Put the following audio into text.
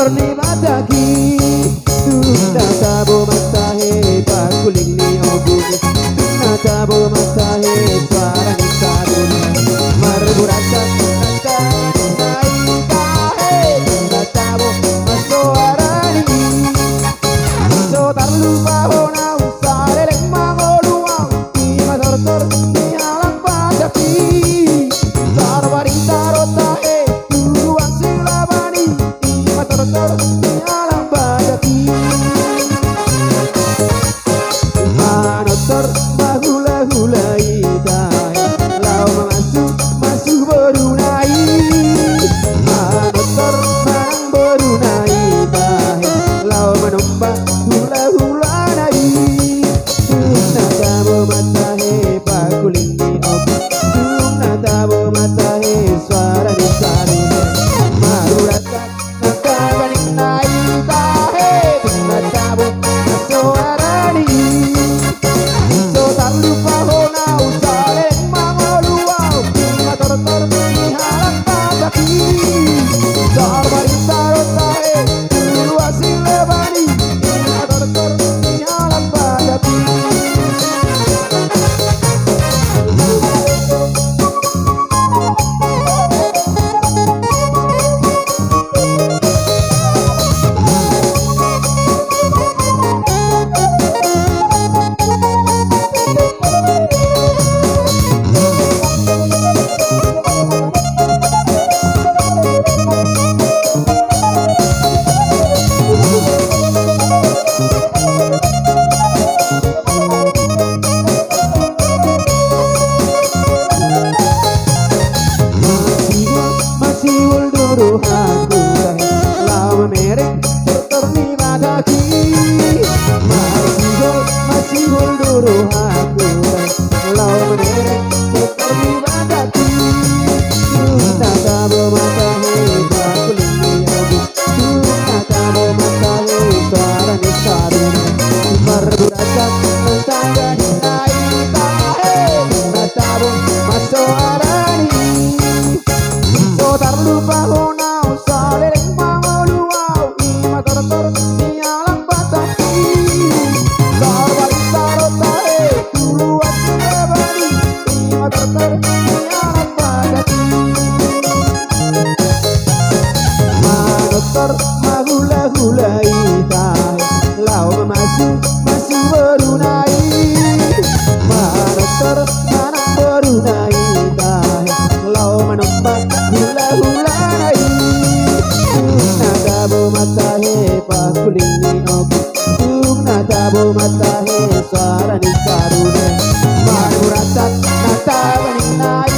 torni mataki tuna tabo matahe pakuling ni obune tuna tabo matahe suara ni saruna marburasa nata naikahe tuna tabo masuara ni so tarlupa hona usare leng mangoluang di matortor di alam padapi sarwari tarotahe turuang silabani di matortor di alam padapi manotor mahula-hulai tahe lau masuk berunai manotor manang berunai tahe lau menumbang hula-hula nai tuna tabo matahe pakuling ni obu tuna tabo matahe suara di sarune marurata nakabaning nai tahe tuna tabo suara ni so tarlupa hona usale mangoluau mator-tor ni halang pataki sarbari tarotahe luasi lebani mator-tor ni halang pataki masih ulduru aku lama merek tertorni mataki masih ulduru aku lama merek tertorni mataki tuna tabo matahe pakuling ni obu tuna tabo matahe suara ni saruna marburasa nantanga nai tahe tuna tabo masuara ni so tarlupa hona usale leng mangoluau ni mator-tor ni alang pataki sarwari tarotahe tuluan lebani ni mator-tor ni alang pataki manotor mahula-hulai tahe lau masih berunai manotor manang berunai tahe lau menumbang hula-hula nai tuna tabo matahe pakuling ni obu tuna tabo matahe suara ni sarune marurata nata baning nai